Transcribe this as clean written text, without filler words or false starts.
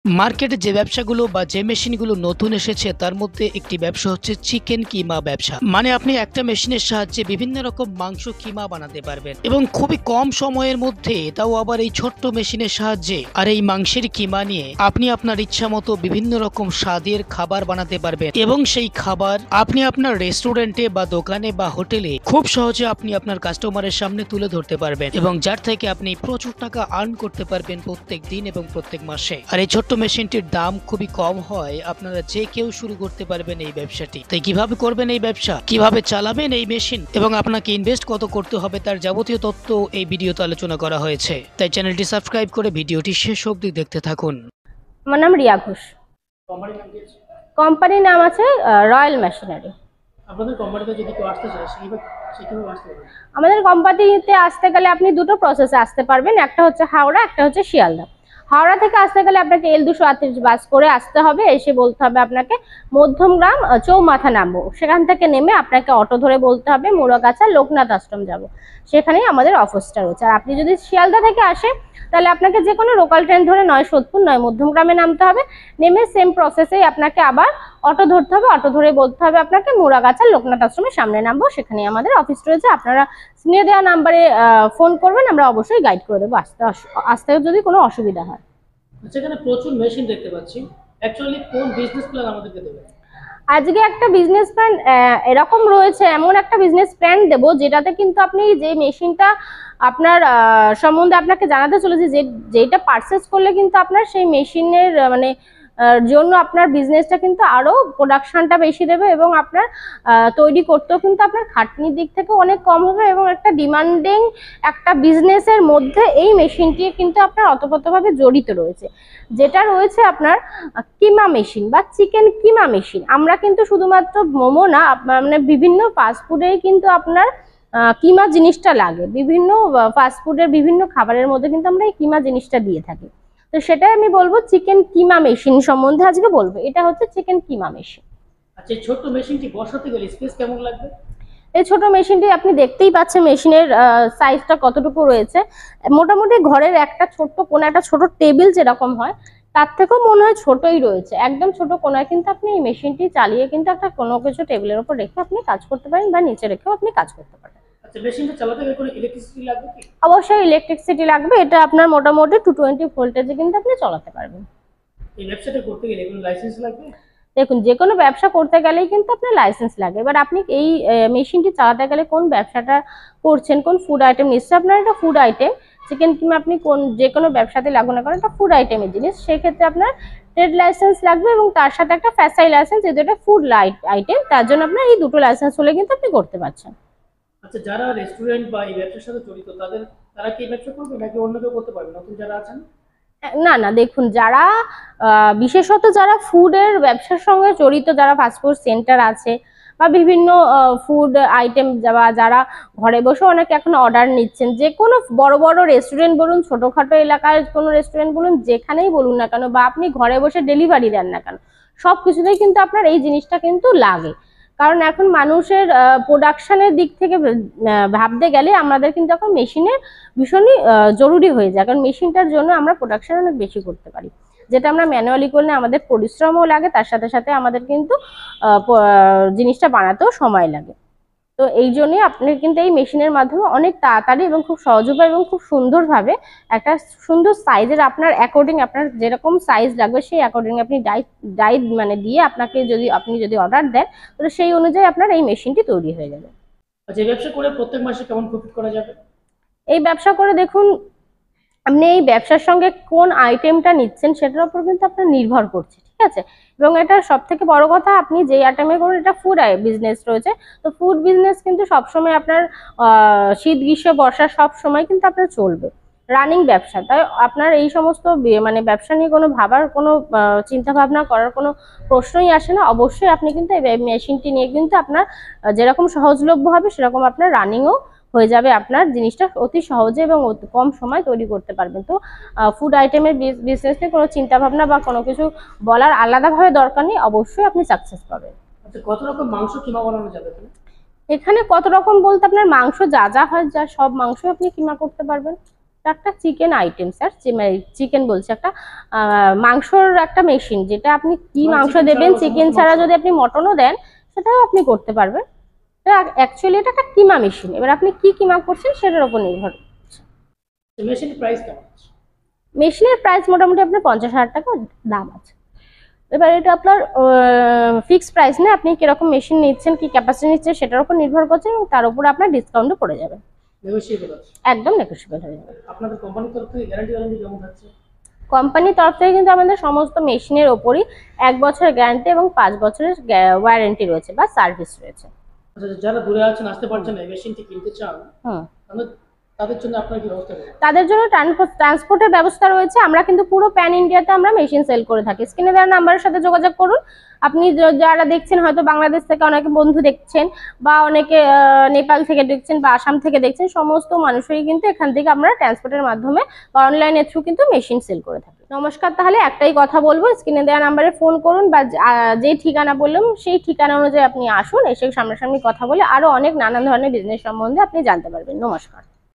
মার্কেটে যে ব্যবসাগুলো বা যে মেশিনগুলো নতুন এসেছে তার মধ্যে একটি ব্যবসা হচ্ছে চিকেন কিমা ব্যবসা। মানে আপনি একটা মেশিনের সাহায্যে বিভিন্ন রকম মাংস কিমা বানাতে পারবেন এবং খুবই কম সময়ের মধ্যে, তাও আবার এই ছোট্ট মেশিনের সাহায্যে। আর এই মাংসের কিমা নিয়ে আপনি আপনার ইচ্ছা মতো বিভিন্ন রকম স্বাদের খাবার বানাতে পারবেন এবং সেই খাবার আপনি আপনার রেস্টুরেন্টে বা দোকানে বা হোটেলে খুব সহজে আপনি আপনার কাস্টমারের সামনে তুলে ধরতে পারবেন এবং যার থেকে আপনি প্রচুর টাকা আর্ন করতে পারবেন প্রত্যেক দিন এবং প্রত্যেক মাসে। আর এই ছোট্ট মেশিনটির দাম খুবই কম হয়, আপনারা যে কেউ শুরু করতে পারবেন এই ব্যবসাটি। তাই কিভাবে করবেন এই ব্যবসা, কিভাবে চালাবেন এই মেশিন এবং আপনাকে ইনভেস্ট কত করতে হবে তার যাবতীয় তথ্য এই ভিডিওতে আলোচনা করা হয়েছে। তাই চ্যানেলটি সাবস্ক্রাইব করে ভিডিওটি শেষ অবধি দেখতে থাকুন। আমার নাম রিয়া ঘোষ। কোম্পানির নাম আছে রয়্যাল মেশিনারি। আপনাদের কোম্পানিতে যদি কেউ আসতে চায় কিভাবে আসতে পারবে? আমাদের কোম্পানিতে আসতে গেলে আপনি দুটো প্রসেসে আসতে পারবেন, একটা হচ্ছে হাওড়া, একটা হচ্ছে শিয়ালদা। হাওড়া থেকে আসতে গেলে আপনাকে L238 বাস করে আসতে হবে। এসে বলতে হবে আপনাকে মধ্যমগ্রাম চৌমাথা নামবো, সেখান থেকে নেমে আপনাকে অটো ধরে বলতে হবে মুড়াগাছা লোকনাথ আশ্রম যাব, সেখানেই আমাদের অফিসটা রয়েছে। আর আপনি যদি শিয়ালদা থেকে আসেন তাহলে আপনাকে যে কোনো লোকাল ট্রেন ধরে নয় সোদপুর নয় মধ্যমগ্রামে নামতে হবে। নেমে সেম প্রসেসেই আপনাকে আবার অটো ধরতে হবে, অটো ধরে বলতে হবে আপনাকে মুড়াগাছা লোকনাথ আশ্রমের সামনে নামবো, সেখানেই আমাদের অফিস রয়েছে। আপনারা স্ক্রিনে দেওয়া নাম্বারে ফোন করবেন, আমরা অবশ্যই গাইড করে দেবো আসতে যদি কোনো অসুবিধা হয়। সেখানে প্রচুর মেশিন দেখতে পাচ্ছি, অ্যাকচুয়ালি কোন বিজনেস প্ল্যান আমাদেরকে দেবে? আজকে একটা বিজনেস প্ল্যান এরকম রয়েছে, এমন একটা বিজনেস প্ল্যান দেবো যেটাতে কিন্তু আপনি যে মেশিনটা আপনার সম্বন্ধে আপনাকে জানাতে চলেছি, যেটা পারচেস করলে কিন্তু আপনার সেই মেশিনের মানে জন্য আপনার বিজনেসটা কিন্তু আরো প্রোডাকশনটা বেশি দেবে এবং আপনার তৈরি করতেও কিন্তু আপনার খাটনির দিক থেকে অনেক কম হবে এবং একটা ডিমান্ডিং একটা বিজনেসের মধ্যে এই মেশিনটি কিন্তু আপনার অতপ্রতভাবে জড়িত রয়েছে, যেটা রয়েছে আপনার কিমা মেশিন বা চিকেন কিমা মেশিন। আমরা কিন্তু শুধুমাত্র মোমো না, মানে বিভিন্ন ফাস্টফুডেই কিন্তু আপনার কিমা জিনিসটা লাগে। বিভিন্ন ফাস্টফুডের বিভিন্ন খাবারের মধ্যে কিন্তু আমরা এই কিমা জিনিসটা দিয়ে থাকি। তো সেটাই আমি বলবো, চিকেন কিমা মেশিন সম্বন্ধে আজকে বলবো। এটা হচ্ছে চিকেন কিমা মেশিন। আচ্ছা, এই ছোট্ট মেশিনটি বসাতে গেলে স্পেস কেমন লাগবে? এই ছোট মেশিনটি আপনি দেখতেই পাচ্ছেন মেশিনের সাইজটা কতটুকু রয়েছে। মোটামুটি ঘরের একটা ছোট্ট কোণা, একটা ছোট টেবিল যেরকম হয় তার থেকেও মনে হয় ছোটই রয়েছে। একদম ছোট কোণায় কিন্তু আপনি এই মেশিনটি চালিয়ে কিন্তু একটা কোনো কিছু টেবিলের উপর রেখে আপনি কাজ করতে পারেন বা নিচে রেখেও আপনি কাজ করতে পারেন। আচ্ছা, মেশিনটা চালাতে গেলে কোনো ইলেকট্রিসিটি লাগবে কি? অবশ্যই ইলেকট্রিসিটি লাগবে। এটা আপনার মোটামুটি 220 ভোল্টেজে কিন্তু আপনি চালাতে পারবেন। এই ব্যবসাটা করতে গেলে কোনো লাইসেন্স লাগবে? দেখুন, যে কোনো ব্যবসা করতে গেলেই কিন্তু আপনার লাইসেন্স লাগে। এবার আপনি এই মেশিনটি চালাতে গেলে কোন ব্যবসাটা করছেন, কোন ফুড আইটেম, নিশ্চয়ই আপনার এটা ফুড আইটেম। চিকেন কিমা আপনি কোন যে কোনো ব্যবসাতে লাগু না করেন, এটা ফুড আইটেমের জিনিস, সেক্ষেত্রে আপনার ট্রেড লাইসেন্স লাগবে এবং তার সাথে একটা ফ্যাসাই লাইসেন্স, যেহেতু এটা ফুড আইটেম তার জন্য আপনার এই দুটো লাইসেন্স হলে কিন্তু আপনি করতে পারছেন। আচ্ছা, যারা রেস্টুরেন্ট বা এই ব্যবসার সাথে জড়িত তারা কি এই ব্যবসা করবে নাকি অন্য কেউ করতে পারবে, নতুন যারা আছেন? না না, দেখুন, যারা বিশেষত যারা ফুডের ব্যবসার সঙ্গে জড়িত, যারা ফাস্টফুড সেন্টার আছে বা বিভিন্ন ফুড আইটেম, যারা ঘরে বসে অনেকে এখন অর্ডার নিচ্ছেন, যে কোনো বড় বড় রেস্টুরেন্ট বলুন, ছোটখাটো এলাকার কোনো রেস্টুরেন্ট বলুন, যেখানেই বলুন না কেন, বা আপনি ঘরে বসে ডেলিভারি দেন না কেন, সব কিছুতেই কিন্তু আপনার এই জিনিসটা কিন্তু লাগে। কারণ এখন মানুষের প্রোডাকশনের দিক থেকে ভাবতে গেলে আমাদের কিন্তু এখন মেশিনের ভীষণই জরুরি হয়ে যায়, কারণ মেশিনটার জন্য আমরা প্রোডাকশন অনেক বেশি করতে পারি, যেটা আমরা ম্যানুয়ালি করলে আমাদের পরিশ্রমও লাগে, তার সাথে সাথে আমাদের কিন্তু জিনিসটা বানাতেও সময় লাগে। তো এই জন্যই আপনি কিন্তু এই মেশিনের মাধ্যমে অনেক তাড়াতাড়ি এবং খুব সহজ উপায় এবং খুব সুন্দরভাবে একটা সুন্দর সাইজের, আপনার অ্যাকর্ডিং, আপনার যেরকম সাইজ লাগবে সেই অ্যাকর্ডিং আপনি ডাই মানে দিয়ে আপনি যদি অর্ডার দেন, তাহলে সেই অনুযায়ী আপনার এই মেশিনটি তৈরি হয়ে যাবে। আচ্ছা, এই ব্যবসা করে প্রত্যেক মাসে কেমন প্রফিট করা যাবে? এই ব্যবসা করে দেখুন, আপনি এই ব্যবসার সঙ্গে কোন আইটেমটা নিচ্ছেন সেটার উপর কিন্তু আপনার নির্ভর করছে, ঠিক আছে। এবং এটা সব থেকে বড় কথা, আপনি যে আইটেমে করুন, এটা ফুড বিজনেস রয়েছে, তো ফুড বিজনেস কিন্তু সবসময় আপনার শীত গ্রীষ্ম বর্ষা সব সময় কিন্তু আপনার চলবে, রানিং ব্যবসা। তাই আপনার এই সমস্ত মানে ব্যবসা নিয়ে কোনো ভাবার কোনো চিন্তা ভাবনা করার কোনো প্রশ্নই আসে না। অবশ্যই আপনি কিন্তু এই মেশিনটি নিয়ে কিন্তু আপনার যেরকম সহজলভ্য হবে সেরকম আপনার রানিংও হয়ে যাবে, আপনার জিনিসটা অতি সহজে এবং অতি কম সময় তৈরি করতে পারবেন। তো ফুড আইটেমের বিজনেস নিয়ে কোনো চিন্তা ভাবনা বা কোনো কিছু বলার আলাদাভাবে দরকার নেই, অবশ্যই আপনি সাকসেস পাবেন। আচ্ছা, কত রকম মাংস কিমা বানানো যাবে? এখানে কত রকম বলতে আপনার মাংস যা যা হয়, যা সব মাংস আপনি কিমা করতে পারবেন। একটা চিকেন আইটেম স্যার, চিকেন বলছে একটা মাংসর একটা মেশিন, যেটা আপনি কি মাংস দেবেন, চিকেন ছাড়া যদি আপনি মটনও দেন সেটাও আপনি করতে পারবেন। অ্যাকচুয়ালি এটা একটা কিমা মেশিন, এবার আপনি কি কিমা করছেন সেটার উপর নির্ভর। মেশিনের প্রাইস কেমন? মেশিনের প্রাইস মোটামুটি আপনার 50,000 টাকা দাম আছে। এবার এটা আপনার ফিক্সড প্রাইস না, আপনি কিরকম মেশিন নিচ্ছেন, কি ক্যাপাসিটি নিচ্ছেন সেটার উপর নির্ভর করছে, এবং তার উপরে আপনার ডিসকাউন্টও পড়ে যাবে। নেগোশিয়েবল আছে? একদম নেগোশিয়েবল হয়ে যাবে। আপনাদের কোম্পানির তরফ থেকে গ্যারান্টি কেমন থাকছে? কোম্পানির তরফ থেকে কিন্তু আমাদের সমস্ত মেশিনের ওপরই 1 বছরের গ্যারান্টি এবং 5 বছরের ওয়ারেন্টি রয়েছে বা সার্ভিস রয়েছে। আচ্ছা, যারা দূরে আছেন, আসতে পারছেন না, এই মেশিনটি কিনতে চান, তাদের জন্য আপনার কি ব্যবস্থা রয়েছে? তাদের জন্য ট্রান্সপোর্টের ব্যবস্থা রয়েছে। আমরা কিন্তু পুরো প্যান ইন্ডিয়াতে আমরা মেশিন সেল করে থাকি। স্ক্রিনে দেওয়া নাম্বারের সাথে যোগাযোগ করুন। আপনি যারা দেখছেন, হয়তো বাংলাদেশ থেকে অনেকে বন্ধু দেখছেন, বা অনেকে নেপাল থেকে দেখছেন, বা আসাম থেকে দেখছেন, সমস্ত মানুষই কিন্তু এখান থেকে আমরা ট্রান্সপোর্টের মাধ্যমে বা অনলাইনের থ্রু কিন্তু মেশিন সেল করে থাকি। নমস্কার, তাহলে একটাই কথা বলবো, স্ক্রিনে দেওয়া নাম্বারে ফোন করুন, বা যে ঠিকানা বললাম সেই ঠিকানা অনুযায়ী আপনি আসুন, এসে সামনাসামনি কথা বলে আরো অনেক নানান ধরনের বিজনেস সম্বন্ধে আপনি জানতে পারবেন। নমস্কার।